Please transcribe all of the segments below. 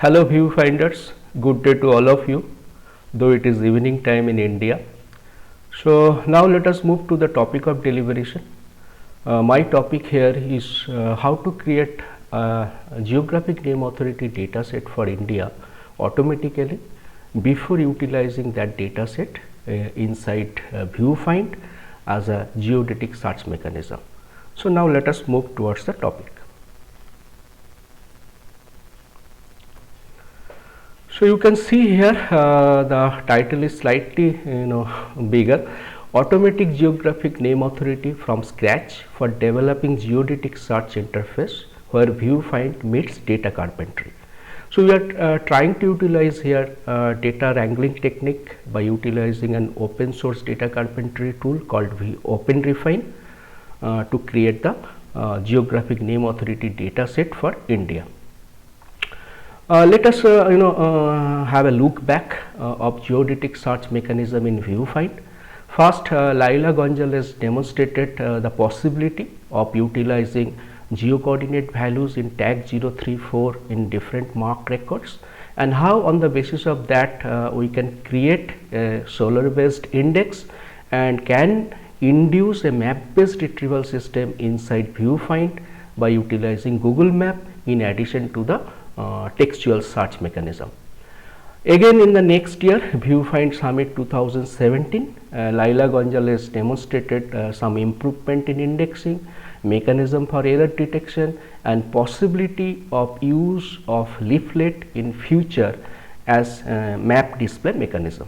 Hello viewfinders, good day to all of you, though it is evening time in India. So now let us move to the topic of deliberation. My topic here is how to create a geographic name authority dataset for India automatically before utilizing that dataset inside viewfind as a geodetic search mechanism. So now let us move towards the topic. So you can see here the title is slightly bigger. Automatic geographic name authority from scratch for developing geodetic search interface where viewfind meets data carpentry. So we are trying to utilize here data wrangling technique by utilizing an open source data carpentry tool called OpenRefine to create the geographic name authority data set for India. Let us have a look back of geodetic search mechanism in viewfind. First, Laila Gonzalez demonstrated the possibility of utilizing geocoordinate values in tag 034 in different MARC records, and how on the basis of that we can create a Solr based index and can induce a map based retrieval system inside viewfind by utilizing Google Map in addition to the textual search mechanism. Again in the next year, Viewfind Summit 2017, Laila Gonzalez demonstrated some improvement in indexing, mechanism for error detection and possibility of use of leaflet in future as map display mechanism.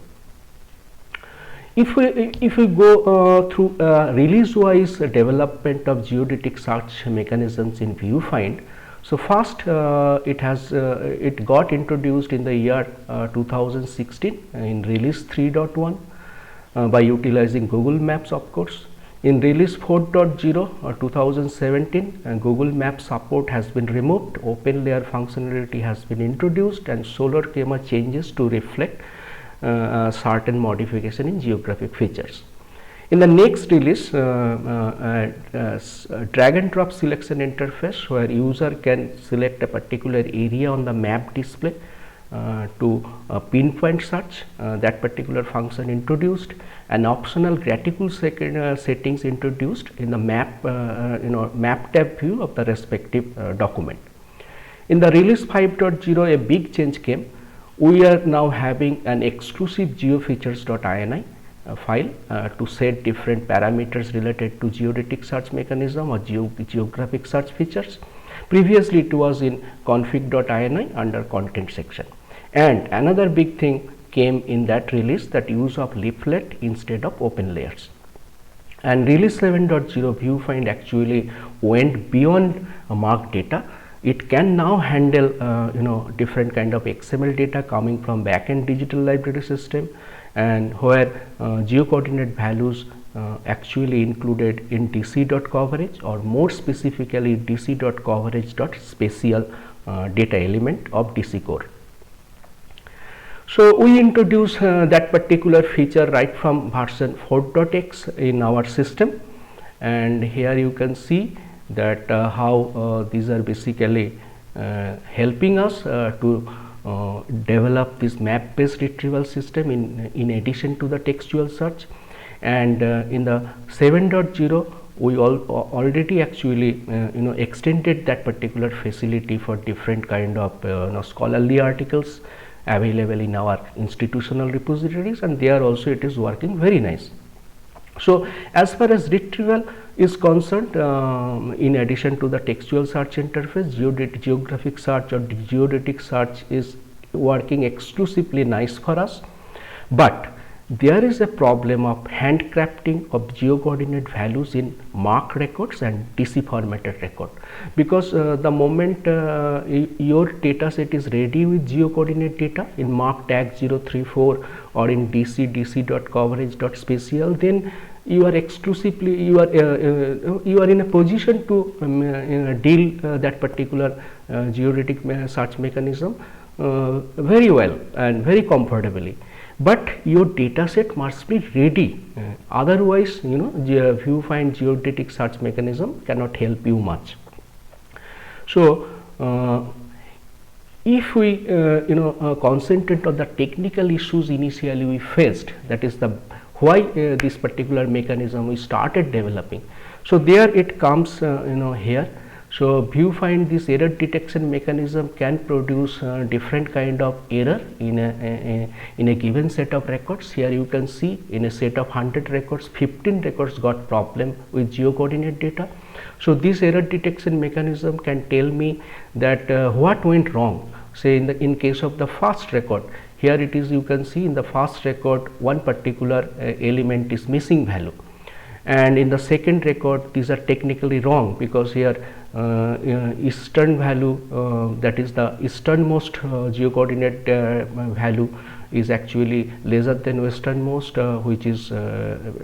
If we go through release wise development of geodetic search mechanisms in Viewfind, so first it got introduced in the year 2016 in release 3.1 by utilizing Google Maps, of course. In release 4.0 2017 Google Maps support has been removed, open layer functionality has been introduced and Solr schema changes to reflect certain modification in geographic features. In the next release, drag and drop selection interface where user can select a particular area on the map display to pinpoint search, that particular function introduced, and optional graphical settings introduced in the map map tab view of the respective document. In the release 5.0 a big change came. We are now having an exclusive geofeatures.ini file to set different parameters related to geodetic search mechanism or geographic search features. Previously it was in config.ini under content section. And another big thing came in that release, that use of leaflet instead of open layers. And release 7.0 Viewfind actually went beyond MARC data. It can now handle different kind of XML data coming from backend digital library system, and where geocoordinate values actually included in dc.coverage or more specifically dc.coverage.spatial data element of DC core. So we introduced that particular feature right from version 4.x in our system, and here you can see that how these are basically helping us to develop this map based retrieval system in addition to the textual search. And in the 7.0 we already actually extended that particular facility for different kind of scholarly articles available in our institutional repositories, and there also it is working very nice. So as far as retrieval is concerned, in addition to the textual search interface, geographic search or geodetic search is working exclusively nice for us, but there is a problem of handcrafting of geocoordinate values in MARC records and DC formatted record, because the moment your data set is ready with geocoordinate data in MARC tag 034 or in dc.coverage.spatial, then you are exclusively you are in a position to deal that particular geodetic search mechanism very well and very comfortably. But your data set must be ready, otherwise Viewfind geodetic search mechanism cannot help you much. So if we concentrate on the technical issues initially we faced, that is the why this particular mechanism we started developing. So there it comes here. So viewfind, this error detection mechanism can produce different kind of error in a given set of records. Here you can see in a set of 100 records, 15 records got problem with geocoordinate data. So this error detection mechanism can tell me that what went wrong. Say in case of the first record, here it is, you can see in the first record one particular element is missing value, and in the second record these are technically wrong because here eastern value, that is the easternmost geocoordinate value is actually lesser than westernmost, which is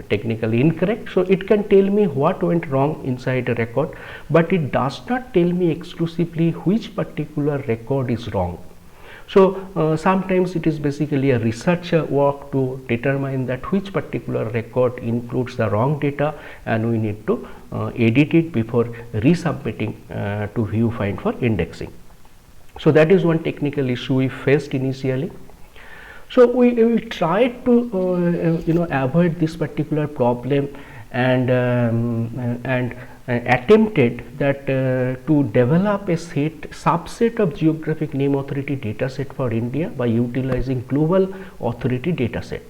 technically incorrect. So it can tell me what went wrong inside a record, but it does not tell me exclusively which particular record is wrong. So sometimes it is basically a research work to determine that which particular record includes the wrong data, and we need to edit it before resubmitting to viewfind for indexing. So that is one technical issue we faced initially. So we tried to avoid this particular problem, and attempted that to develop a subset of geographic name authority data set for India by utilizing global authority data set.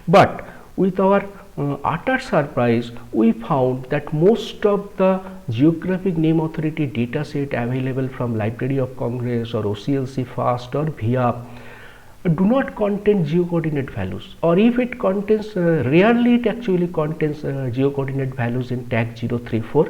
But with our utter surprise, we found that most of the geographic name authority data set available from Library of Congress or OCLC FAST or VIA do not contain geocoordinate values, or if it contains, rarely it actually contains geocoordinate values in tag 034.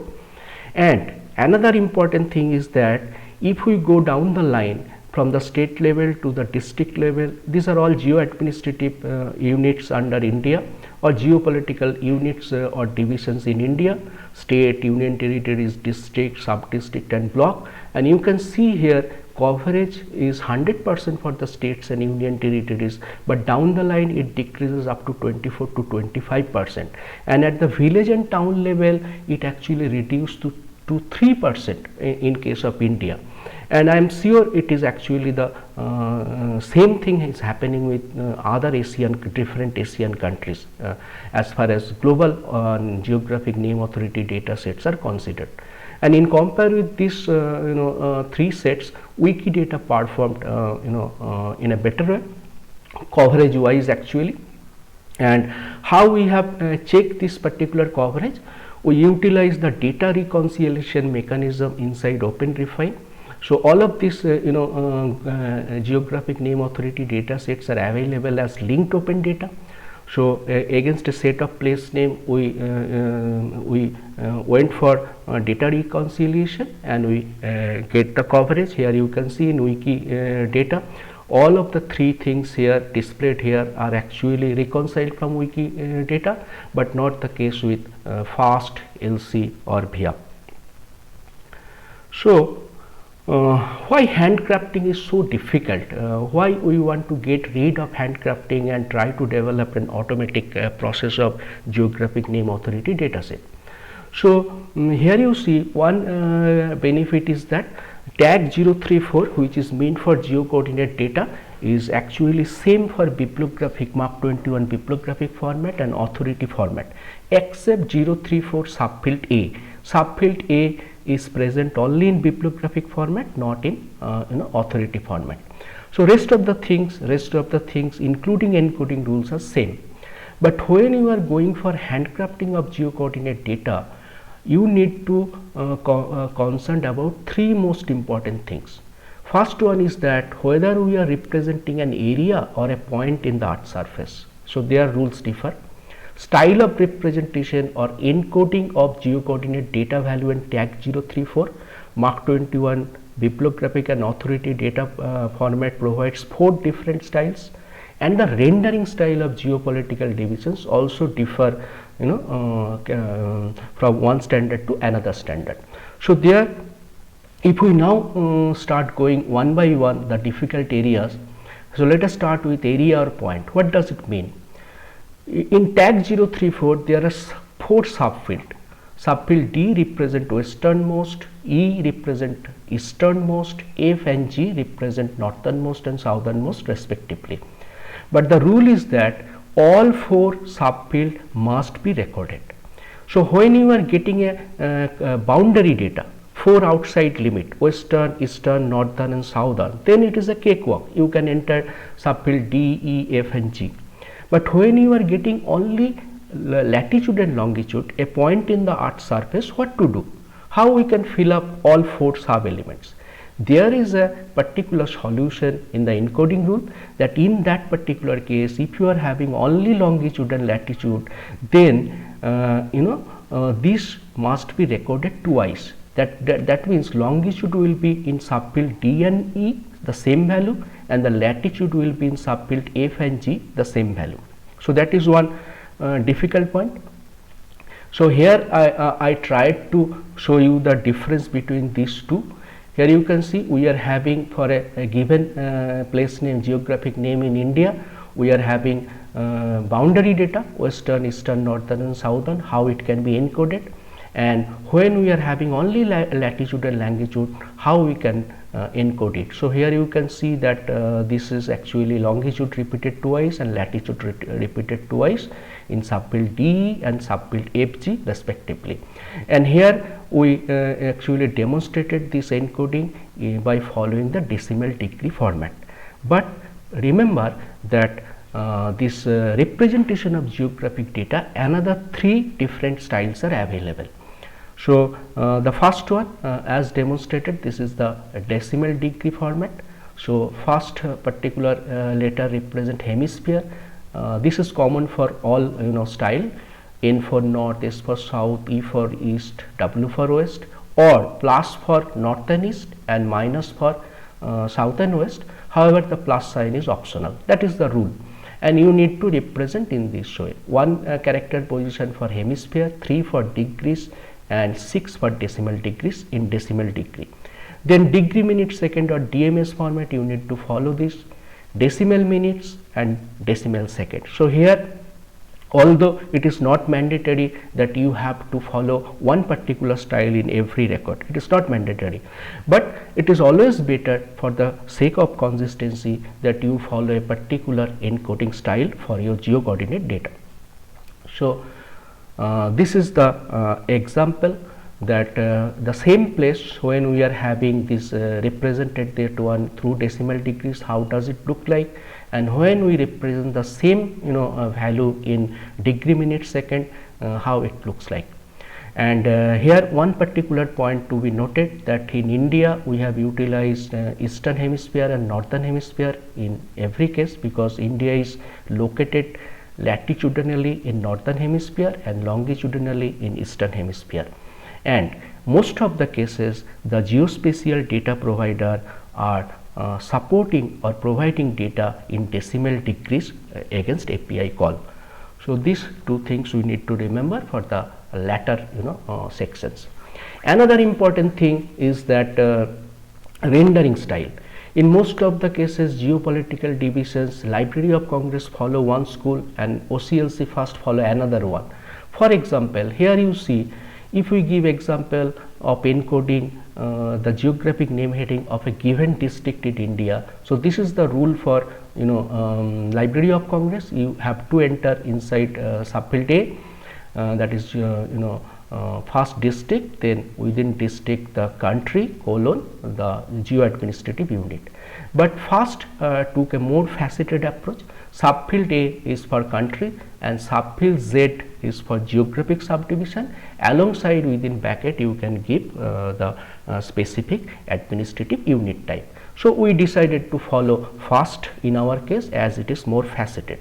And another important thing is that if we go down the line from the state level to the district level, these are all geo-administrative units under India, or geopolitical units or divisions in India: state, union territories, district, sub-district and block. And you can see here coverage is 100% for the states and union territories, but down the line it decreases up to 24 to 25%, and at the village and town level it actually reduced to 3% in case of India. And I am sure it is actually the same thing is happening with other different Asian countries as far as global geographic name authority data sets are considered. And in compare with these three sets, Wikidata performed in a better way, coverage wise actually. And how we have checked this particular coverage? We utilize the data reconciliation mechanism inside OpenRefine. So all of these geographic name authority data sets are available as linked open data. So against a set of place name, we went for data reconciliation, and we get the coverage. Here you can see in Wikidata all of the three things here displayed here are actually reconciled from Wikidata, but not the case with FAST, LC or VIA. So why handcrafting is so difficult? Why we want to get rid of handcrafting and try to develop an automatic process of geographic name authority data set? So here you see one benefit is that tag 034, which is meant for geocoordinate data, is actually same for bibliographic MARC 21 bibliographic format and authority format, except 034 subfield A. Subfield A is present only in bibliographic format, not in authority format. So rest of the things including encoding rules are same. But when you are going for handcrafting of geocoordinate data, you need to concerned about three most important things. First one is that whether we are representing an area or a point in the earth surface. So their rules differ. Style of representation or encoding of geocoordinate data value in tag 034, MARC 21 bibliographic and authority data format provides 4 different styles, and the rendering style of geopolitical divisions also differ from one standard to another standard. So there, if we now start going one by one the difficult areas, so let us start with area or point. What does it mean? In tag 034 there are 4 subfields. Subfield D represent westernmost, E represent easternmost, F and G represent northernmost and southernmost respectively. But the rule is that all four subfield must be recorded. So when you are getting a boundary data, four outside limit, western, eastern, northern and southern, then it is a cakewalk. You can enter subfield D, E, F and G. But when you are getting only latitude and longitude, a point in the earth's surface, what to do? How we can fill up all four sub elements? There is a particular solution in the encoding rule, that in that particular case, if you are having only longitude and latitude, then this must be recorded twice. That means longitude will be in subfield D and E, the same value, and the latitude will be in subfield F and G, the same value. So that is one difficult point. So here I tried to show you the difference between these two. Here you can see we are having for a given place name, geographic name in India, we are having boundary data, western, eastern, northern and southern, how it can be encoded, and when we are having only latitude and longitude, how we can encode it. So here you can see that this is actually longitude repeated twice and latitude repeated twice in subfield D and subfield FG respectively. And here we actually demonstrated this encoding by following the decimal degree format. But remember that this representation of geographic data, another three different styles are available. So the first one, as demonstrated, this is the decimal degree format. So first particular letter represent hemisphere. This is common for all style. N for north, S for south, E for east, W for west, or plus for north and east and minus for south and west. However, the plus sign is optional. That is the rule, and you need to represent in this way: 1 character position for hemisphere, 3 for degrees, and 6 for decimal degrees in decimal degree. Then degree minute second or DMS format, you need to follow this decimal minutes and decimal second. So here, although it is not mandatory that you have to follow one particular style in every record, it is not mandatory, but it is always better for the sake of consistency that you follow a particular encoding style for your geo-coordinate data. So this is the example that the same place, when we are having this represented that one through decimal degrees, how does it look like, and when we represent the same value in degree minute second, how it looks like. And here one particular point to be noted, that in India we have utilized eastern hemisphere and northern hemisphere in every case, because India is located latitudinally in northern hemisphere and longitudinally in eastern hemisphere, and most of the cases the geospatial data provider are supporting or providing data in decimal degrees against API call. So these two things we need to remember for the latter sections. Another important thing is that rendering style. In most of the cases, geopolitical divisions, Library of Congress follow one school and OCLC first follow another one. For example, here you see, if we give example of encoding the geographic name heading of a given district in India. So this is the rule for Library of Congress. You have to enter inside subfield A, that is first district, then within district the country colon the geo-administrative unit. But first took a more faceted approach. Subfield A is for country and subfield Z is for geographic subdivision. Alongside within bracket you can give the specific administrative unit type. So we decided to follow first in our case, as it is more faceted.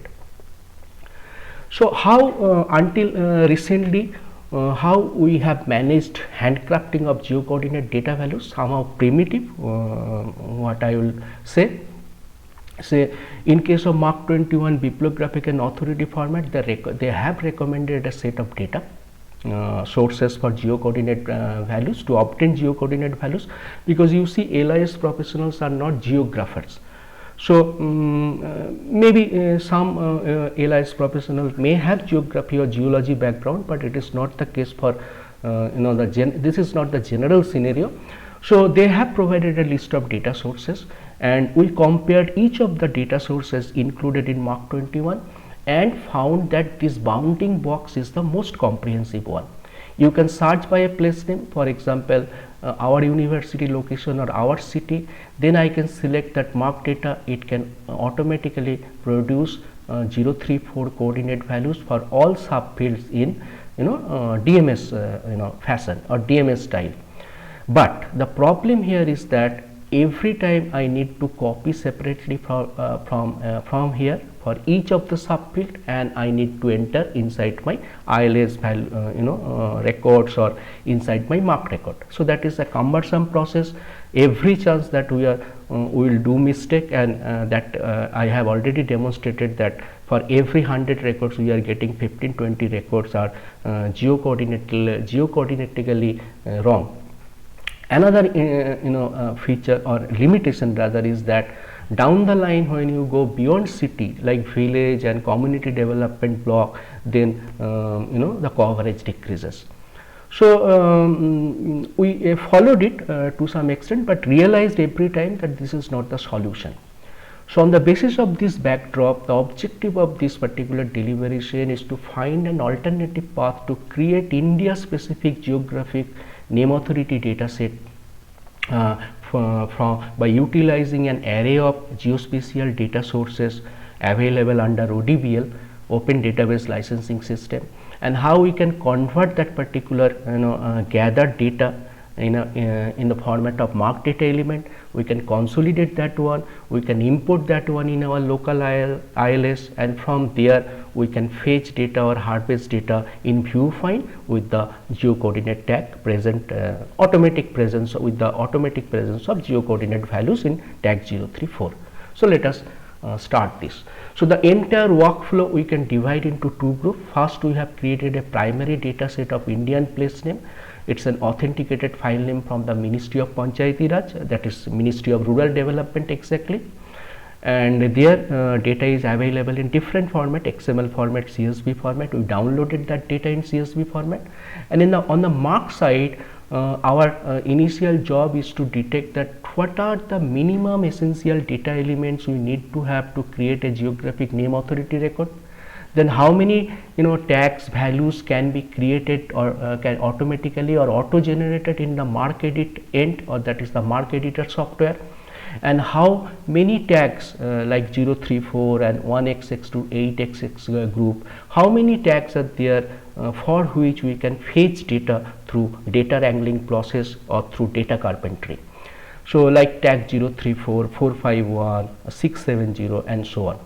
So how until recently how we have managed handcrafting of geo-coordinate data values, somehow primitive, what I will say. Say in case of Mark 21 bibliographic and authority format, they have recommended a set of data sources for geo-coordinate values to obtain geo-coordinate values, because you see LIS professionals are not geographers. So maybe some LIS professionals may have geography or geology background, but it is not the case for this is not the general scenario. So they have provided a list of data sources, and we compared each of the data sources included in Mark 21 and found that this bounding box is the most comprehensive one. You can search by a place name, for example, our university location or our city. Then I can select that Mark data. It can automatically produce 034 coordinate values for all subfields in DMS fashion or DMS style. But the problem here is that every time I need to copy separately from here for each of the subfield, and I need to enter inside my ILS value, records, or inside my Mark record. So that is a cumbersome process. Every chance that we will do mistake, and that I have already demonstrated that for every 100 records we are getting 15-20 records are geocoordinatically wrong. Another feature or limitation rather is that down the line, when you go beyond city like village and community development block, then the coverage decreases. So we followed it to some extent, but realized every time that this is not the solution. So on the basis of this backdrop, the objective of this particular deliberation is to find an alternative path to create India specific geographic name authority data set by utilizing an array of geospatial data sources available under ODBL, Open Database Licensing System, and how we can convert that particular gathered data in the format of marked data element. We can consolidate that one, we can import that one in our local ILS, and from there we can fetch data or harvest data in ViewFind with the geocoordinate tag present, automatic presence of geocoordinate values in tag 034. So let us start this. So the entire workflow we can divide into two groups. First, we have created a primary data set of Indian place name. It's an authenticated file name from the Ministry of Panchayati Raj, that is Ministry of Rural Development exactly, and their data is available in different format, XML format, CSV format. We downloaded that data in CSV format, and on the mark side, our initial job is to detect that what are the minimum essential data elements we need to have to create a geographic name authority record. Then how many tags values can be created or can automatically or auto generated in the mark edit end, or that is the mark editor software, and how many tags like 034 and 1xx to 8xx group, how many tags are there for which we can fetch data through data wrangling process or through data carpentry. So like tag 034, 451, 670 and so on.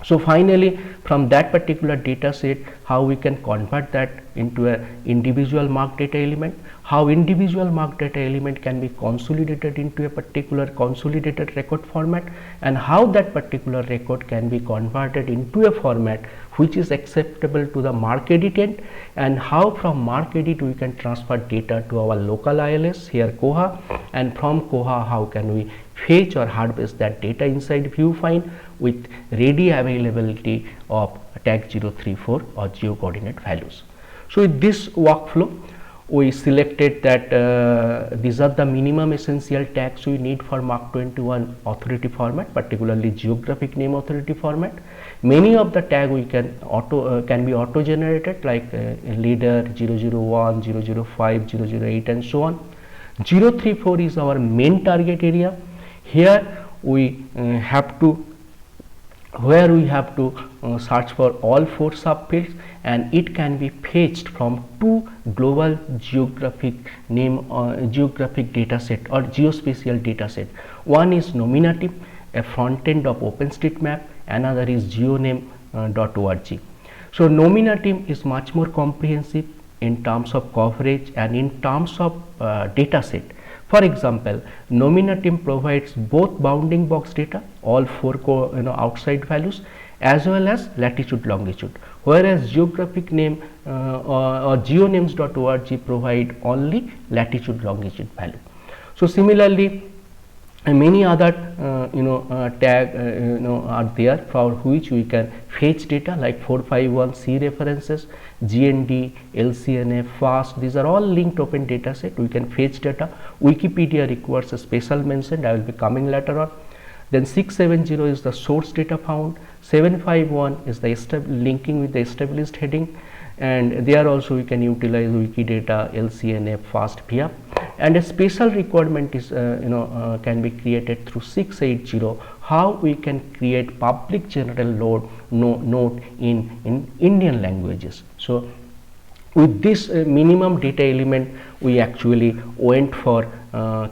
So finally, from that particular data set, how we can convert that into a individual marked data element, how individual marked data element can be consolidated into a particular consolidated record format, and how that particular record can be converted into a format which is acceptable to the mark edit end, and how from mark edit we can transfer data to our local ILS, here Koha, and from Koha how can we fetch or harvest that data inside ViewFind with ready availability of tag 034 or geocoordinate values. So with this workflow, we selected that these are the minimum essential tags we need for Mark 21 authority format, particularly geographic name authority format. Many of the tag we can be auto generated, like leader 001, 005, 008 and so on. 034 is our main target area. Here we have to search for all 4 subfields, and it can be fetched from 2 global geographic data set or geospatial data set. One is Nominatim, a front end of OpenStreetMap, another is geoname.org. So Nominatim is much more comprehensive in terms of coverage and in terms of data set. For example, Nominatim provides both bounding box data, all 4 outside values, as well as latitude longitude, whereas geographic name or geonames.org provide only latitude longitude value. So similarly, and many other tag are there for which we can fetch data like 451c references, GND, LCNF, FAST. These are all linked open data set. We can fetch data. Wikipedia requires a special mention. I will be coming later on. Then 670 is the source data found. 751 is the linking with the established heading, and there also we can utilize Wikidata, LCNF, FAST, VIA. And a special requirement is can be created through 680, how we can create public general node in Indian languages. So with this minimum data element, we actually went for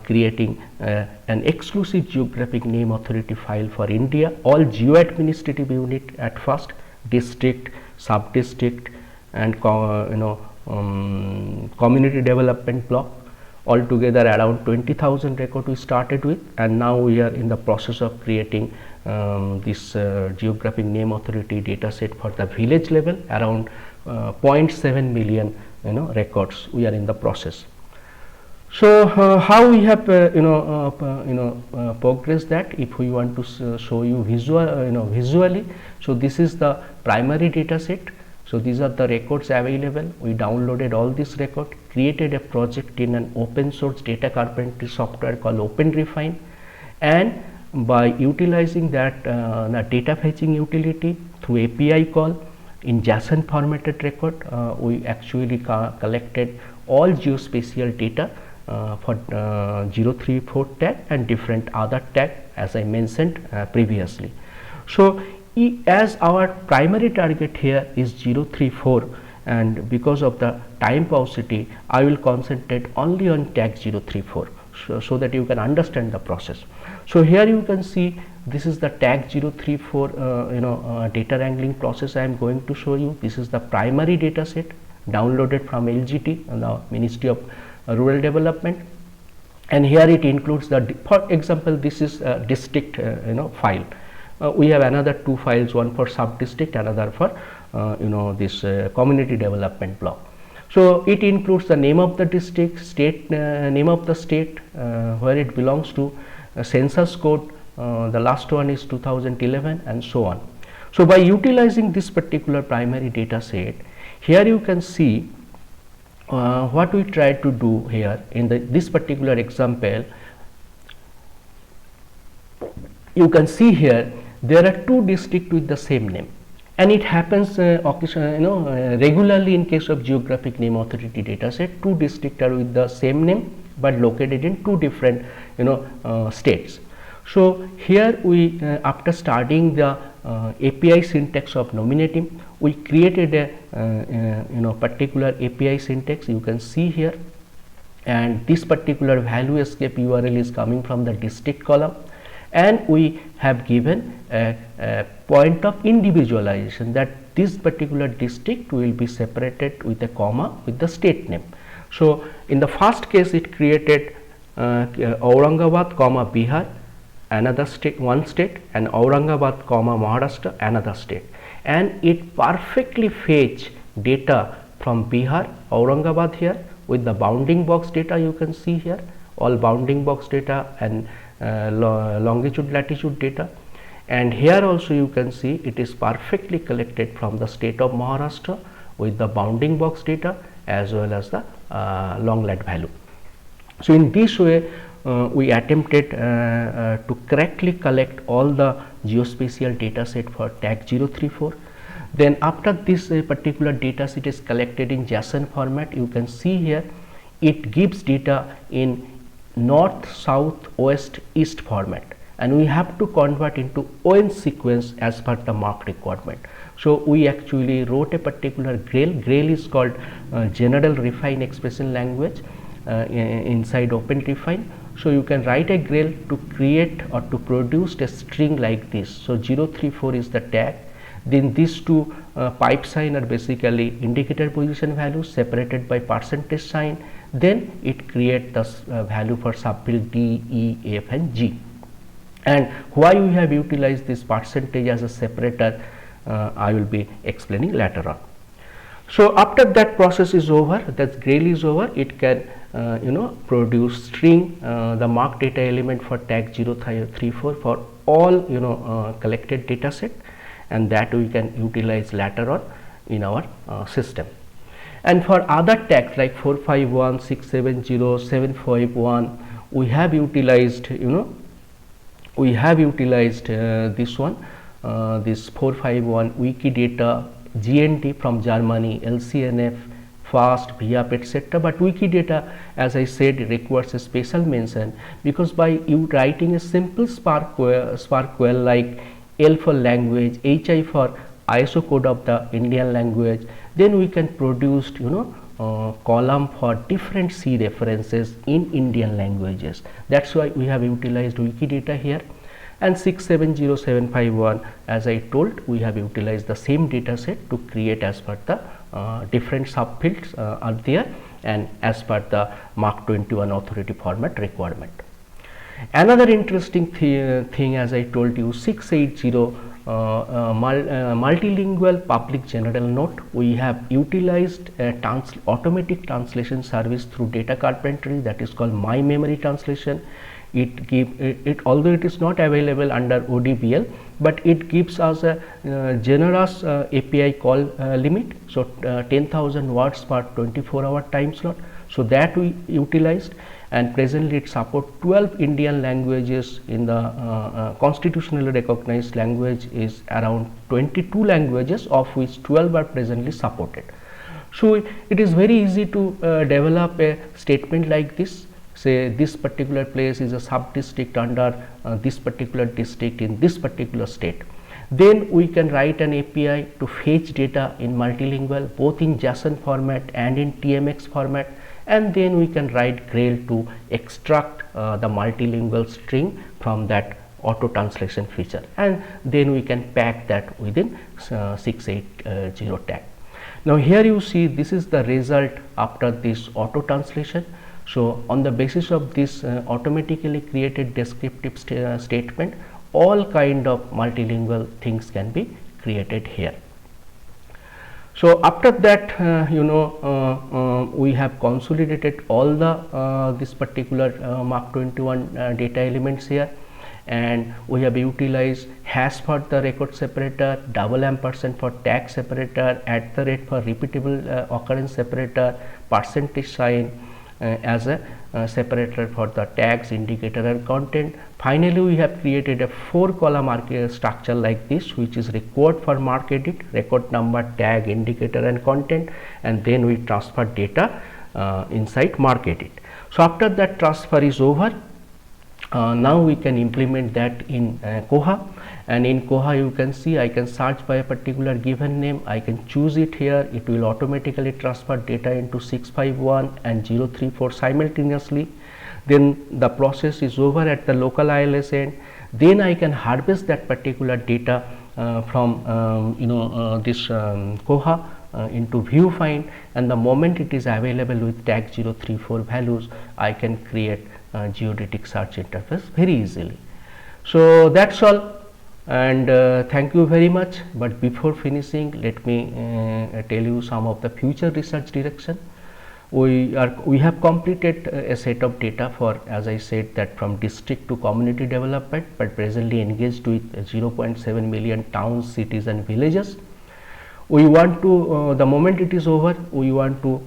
creating an exclusive geographic name authority file for India, all geo-administrative unit at first, district, sub-district, and community development block. Altogether around 20,000 record we started with, and now we are in the process of creating this geographic name authority data set for the village level, around 0.7 million records we are in the process. So how we have progressed that, if we want to show you visually. So this is the primary data set. So these are the records available. We downloaded all this record, created a project in an open source data carpentry software called OpenRefine, and by utilizing that the data fetching utility through API call in JSON formatted record, we actually collected all geospatial data for 034 tag and different other tag as I mentioned previously. So as our primary target here is 034, and because of the time paucity, I will concentrate only on tag 034 so that you can understand the process. So here you can see this is the tag 034 data wrangling process I am going to show you. This is the primary data set downloaded from LGT, the Ministry of Rural Development, and here it includes the, for example, this is a district file. We have another two files, one for sub district, another for this community development block. So it includes the name of the district, state, name of the state where it belongs to, census code, the last one is 2011, and so on. So by utilizing this particular primary data set, here you can see what we tried to do here in this particular example. You can see here there are two districts with the same name, and it happens regularly in case of geographic name authority data set. Two districts are with the same name but located in two different states. So here we after studying the API syntax of nominating, we created a particular API syntax. You can see here, and this particular value escape URL is coming from the district column, and we have given a point of individualization that this particular district will be separated with a comma with the state name. So in the first case it created Aurangabad comma Bihar, another state, one state, and Aurangabad comma Maharashtra, another state, and it perfectly fetch data from Bihar, Aurangabad here with the bounding box data. You can see here all bounding box data and longitude latitude data, and here also you can see it is perfectly collected from the state of Maharashtra with the bounding box data as well as the long lat value. So in this way we attempted to correctly collect all the geospatial data set for tag 034. Then after this particular data set is collected in JSON format, you can see here it gives data in north, south, west, east format, and we have to convert into ON sequence as per the MARC requirement. So we actually wrote a particular GRAIL. GRAIL is called General Refine Expression Language inside OpenRefine. So you can write a GRAIL to create or to produce a string like this. So 034 is the tag. Then these two pipe sign are basically indicator position values separated by percentage sign. Then it creates the value for subfield D, E, F, and G. And why we have utilized this percentage as a separator, I will be explaining later on. So after that process is over, that GRAIL is over, it can produce string the mark data element for tag 034 for all collected data set, and that we can utilize later on in our system. And for other tags like 451, 670, 751, we have utilized this one, this 451 Wikidata, GNT from Germany, LCNF, FAST, VIAP, etc. But Wikidata, as I said, requires a special mention, because by you writing a simple SPARQL like L for language, HI for ISO code of the Indian language, then we can produce column for different C references in Indian languages. That's why we have utilized Wikidata here. And 670751, as I told, we have utilized the same data set to create as per the different subfields are there, and as per the Mark 21 authority format requirement. Another interesting thing, as I told you, 680 multilingual public general note. We have utilized a automatic translation service through data carpentry, that is called My Memory Translation. Although it is not available under ODBL, but it gives us a generous API call limit, so 10,000 words per 24-hour time slot. So that we utilized, and presently it supports 12 Indian languages. In the constitutionally recognized language is around 22 languages, of which 12 are presently supported. So it is very easy to develop a statement like this. Say this particular place is a sub district under this particular district in this particular state. Then we can write an API to fetch data in multilingual, both in JSON format and in TMX format, and then we can write GRAIL to extract the multilingual string from that auto translation feature, and then we can pack that within 680 tag. Now here you see this is the result after this auto translation. So on the basis of this automatically created descriptive statement, all kind of multilingual things can be created here. So after that, we have consolidated all the this particular Mark 21 data elements here, and we have utilized hash for the record separator, $& for tag separator, @ for repeatable occurrence separator, %sign as a separator for the tags, indicator and content. Finally, we have created a 4-column structure like this, which is record for mark edit, record number, tag, indicator and content, and then we transfer data inside mark edit. So after that transfer is over, now we can implement that in Koha, and in Koha you can see I can search by a particular given name, I can choose it here, it will automatically transfer data into 651 and 034 simultaneously. Then the process is over at the local ILS end. Then I can harvest that particular data from this Koha into ViewFind, and the moment it is available with tag 034 values, I can create geodetic search interface very easily. So that's all, and thank you very much. But before finishing, let me tell you some of the future research direction. We have completed a set of data for, as I said, that from district to community development, but presently engaged with 0.7 million towns, cities and villages. We want to the moment it is over, we want to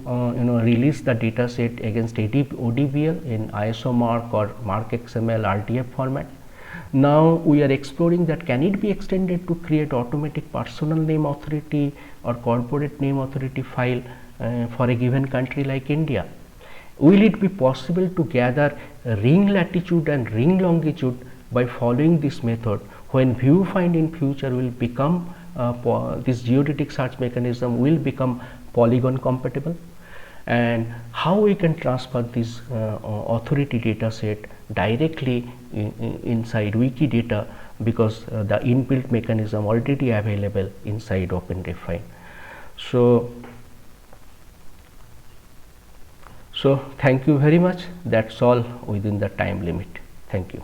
release the data set against ODBL in ISO mark or mark XML RDF format. Now we are exploring that can it be extended to create automatic personal name authority or corporate name authority file for a given country like India. Will it be possible to gather ring latitude and ring longitude by following this method, when ViewFind in future will become this geodetic search mechanism will become polygon compatible, and how we can transfer this authority data set directly inside Wikidata, because the inbuilt mechanism already available inside OpenRefine. So thank you very much. That's all within the time limit. Thank you.